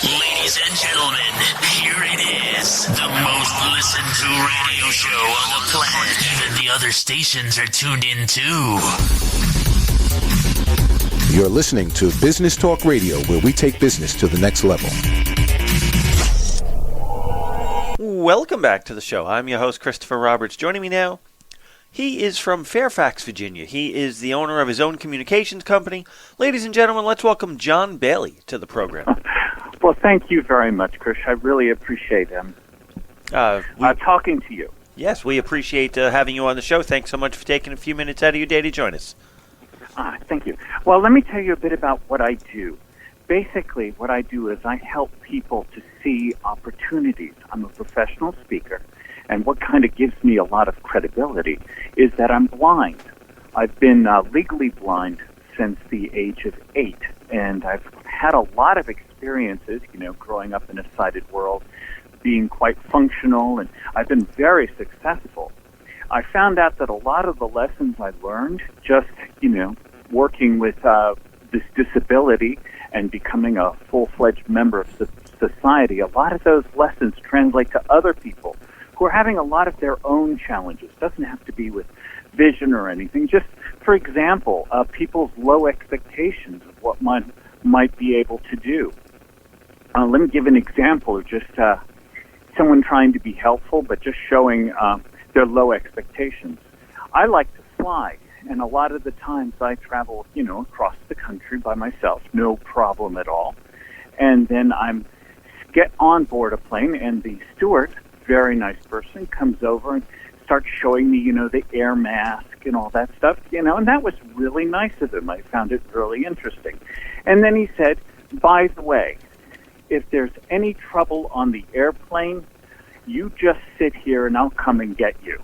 Ladies and gentlemen, here it is. The most listened to radio show on the planet. Even the other stations are tuned in too. You're listening to Business Talk Radio, where we take business to the next level. Welcome back to the show. I'm your host, Christopher Roberts. Joining me now, he is from Fairfax, Virginia. He is the owner of his own communications company. Ladies and gentlemen, let's welcome John Bailey to the program. Well, thank you very much, Chris. I really appreciate talking to you. Yes, we appreciate having you on the show. Thanks so much for taking a few minutes out of your day to join us. Thank you. Well, let me tell you a bit about what I do. Basically, what I do is I help people to see opportunities. I'm a professional speaker, and what kind of gives me a lot of credibility is that I'm blind. I've been legally blind since the age of 8, and I've had a lot of experiences, growing up in a sighted world, being quite functional, and I've been very successful. I found out that a lot of the lessons I learned just, working with this disability and becoming a full-fledged member of society, a lot of those lessons translate to other people who are having a lot of their own challenges. It doesn't have to be with vision or anything. Just, for example, people's low expectations of what one might be able to do. Let me give an example of just someone trying to be helpful, but just showing their low expectations. I like to fly, and a lot of the times I travel, across the country by myself, no problem at all. And then get on board a plane, and the steward, very nice person, comes over and starts showing me, the air mask and all that stuff, and that was really nice of him. I found it really interesting. And then he said, by the way, if there's any trouble on the airplane, you just sit here and I'll come and get you.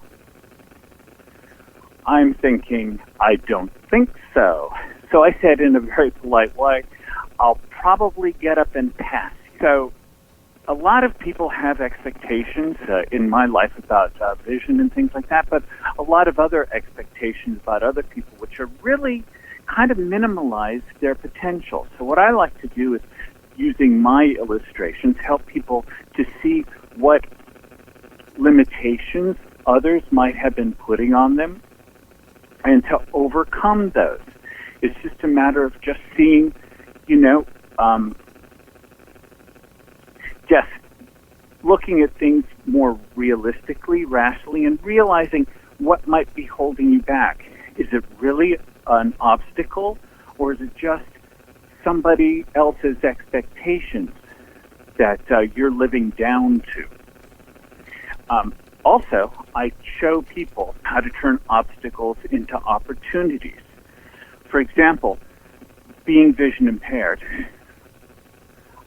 I'm thinking, I don't think so. So I said in a very polite way, I'll probably get up and pass. So a lot of people have expectations in my life about vision and things like that, but a lot of other expectations about other people, which are really kind of minimalize their potential. So what I like to do is, using my illustrations, help people to see what limitations others might have been putting on them and to overcome those. It's just a matter of just seeing, just looking at things more realistically, rationally, and realizing what might be holding you back. Is it really an obstacle, or is it just somebody else's expectations that you're living down to? Also, I show people how to turn obstacles into opportunities. For example, being vision impaired,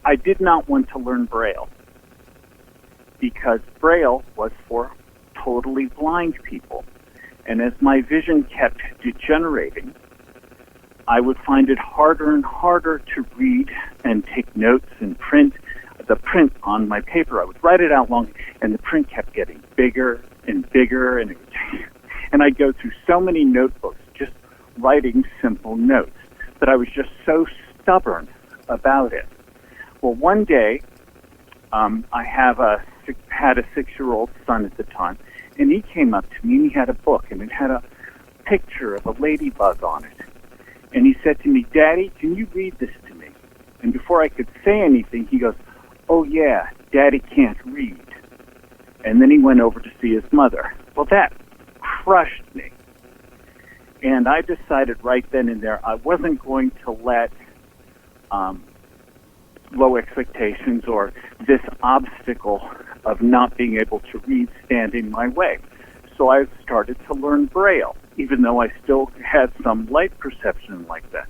I did not want to learn Braille because Braille was for totally blind people. And as my vision kept degenerating, I would find it harder and harder to read and take notes and print the print on my paper. I would write it out long, and the print kept getting bigger and bigger, and I'd go through so many notebooks just writing simple notes, but I was just so stubborn about it. Well, one day, I had a 6-year-old son at the time, and he came up to me, and he had a book, and it had a picture of a ladybug on it. And he said to me, Daddy, can you read this to me? And before I could say anything, he goes, oh, yeah, Daddy can't read. And then he went over to see his mother. Well, that crushed me. And I decided right then and there I wasn't going to let low expectations or this obstacle of not being able to read stand in my way. So I started to learn Braille, even though I still had some light perception like that.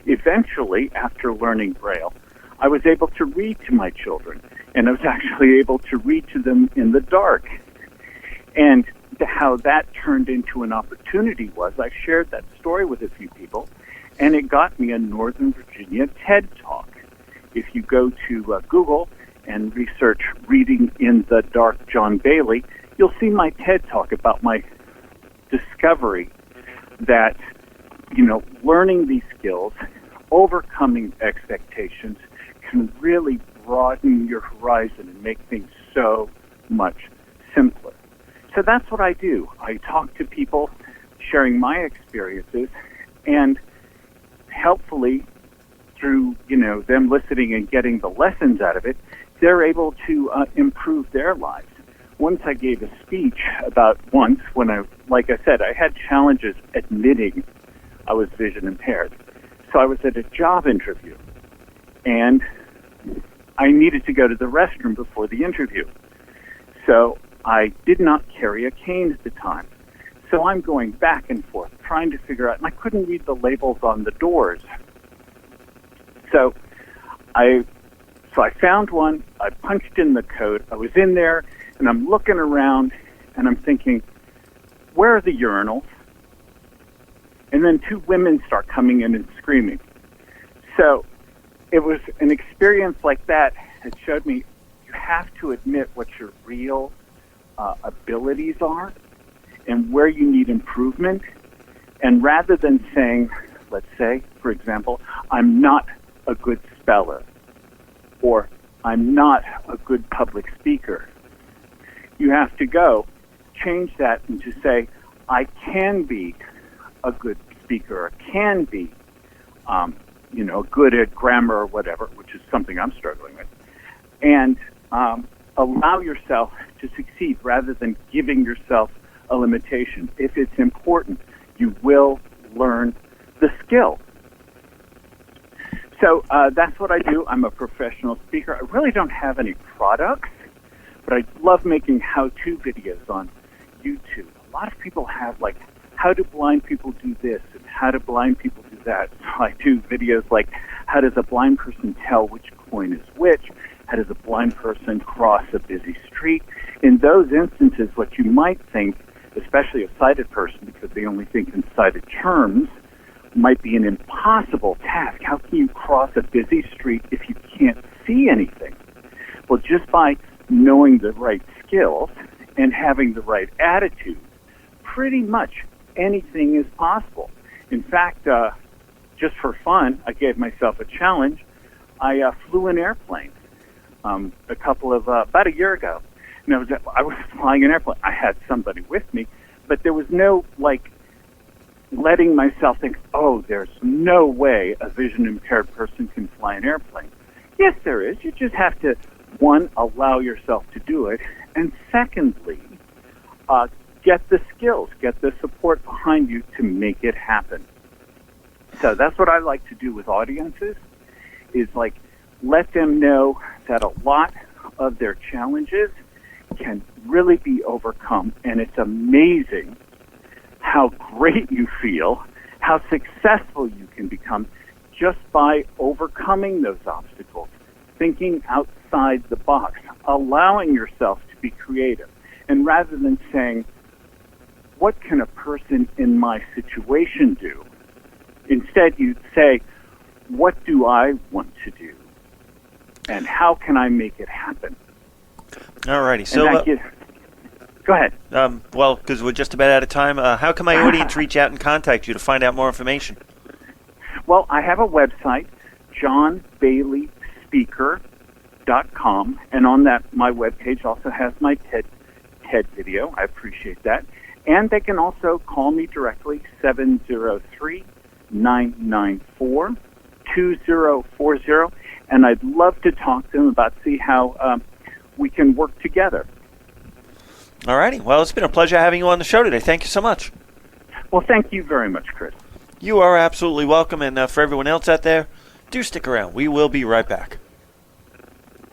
Eventually, after learning Braille, I was able to read to my children, and I was actually able to read to them in the dark. And how that turned into an opportunity was I shared that story with a few people, and it got me a Northern Virginia TED Talk. If you go to Google and research Reading in the Dark John Bailey, you'll see my TED Talk about my discovery that, learning these skills, overcoming expectations, can really broaden your horizon and make things so much simpler. So that's what I do. I talk to people, sharing my experiences, and helpfully through, them listening and getting the lessons out of it, they're able to improve their lives. Once I gave a speech when like I said, I had challenges admitting I was vision impaired. So I was at a job interview, and I needed to go to the restroom before the interview. So I did not carry a cane at the time. So I'm going back and forth, trying to figure out, and I couldn't read the labels on the doors. So I found one, I punched in the code, I was in there, and I'm looking around, and I'm thinking, where are the urinals? And then two women start coming in and screaming. So it was an experience like that that showed me you have to admit what your real abilities are and where you need improvement. And rather than saying, let's say, for example, I'm not a good speller, or I'm not a good public speaker, you have to change that and to say, I can be a good speaker, or can be, good at grammar or whatever, which is something I'm struggling with, and allow yourself to succeed rather than giving yourself a limitation. If it's important, you will learn the skill. So that's what I do. I'm a professional speaker. I really don't have any products, but I love making how-to videos on YouTube. A lot of people have, like, how do blind people do this and how do blind people do that. So I do videos like, how does a blind person tell which coin is which? How does a blind person cross a busy street? In those instances, what you might think, especially a sighted person, because they only think in sighted terms, might be an impossible task. How can you cross a busy street if you can't see anything? Well, just by knowing the right skills and having the right attitude, pretty much anything is possible. In fact, just for fun, I gave myself a challenge. I flew an airplane about a year ago. And I was flying an airplane. I had somebody with me, but there was no, letting myself think, there's no way a vision-impaired person can fly an airplane. Yes, there is. You just have to, one, allow yourself to do it, and secondly, get the skills, get the support behind you to make it happen. So that's what I like to do with audiences, is let them know that a lot of their challenges can really be overcome, and it's amazing how great you feel, how successful you can become just by overcoming those obstacles, thinking outside the box, allowing yourself to be creative. And rather than saying, what can a person in my situation do? Instead, you say, what do I want to do? And how can I make it happen? All righty. So, go ahead. Well, because we're just about out of time, how can my audience reach out and contact you to find out more information? Well, I have a website, johnbaileyspeaker.com, and on that, my webpage also has my TED video. I appreciate that. And they can also call me directly, 703-994-2040, and I'd love to talk to them about see how we can work together. All righty. Well, it's been a pleasure having you on the show today. Thank you so much. Well, thank you very much, Chris. You are absolutely welcome, and for everyone else out there, do stick around. We will be right back.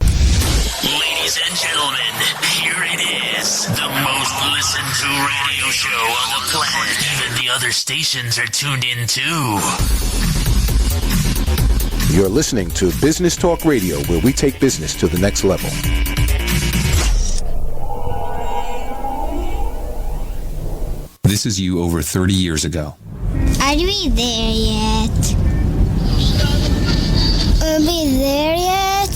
Ladies and gentlemen, here it is, the most listened to radio show on the planet. Even the other stations are tuned in too. You're listening to Business Talk Radio, where we take business to the next level. This is you over 30 years ago. Are we there yet? Are we there yet?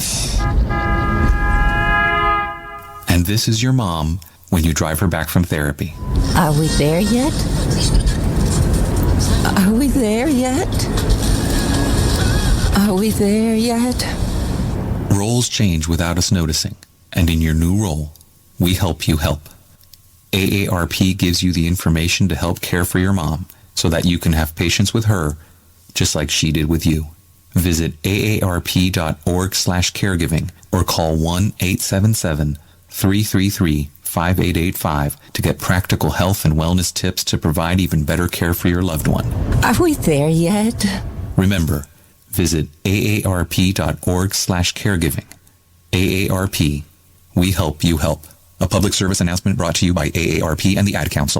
And this is your mom when you drive her back from therapy. Are we there yet? Are we there yet? Are we there yet? Roles change without us noticing, and in your new role, we help you help. AARP gives you the information to help care for your mom so that you can have patience with her, just like she did with you. Visit aarp.org/caregiving or call 1-877-333-5885 to get practical health and wellness tips to provide even better care for your loved one. Are we there yet? Remember, visit aarp.org/caregiving. AARP, we help you help. A public service announcement brought to you by AARP and the Ad Council.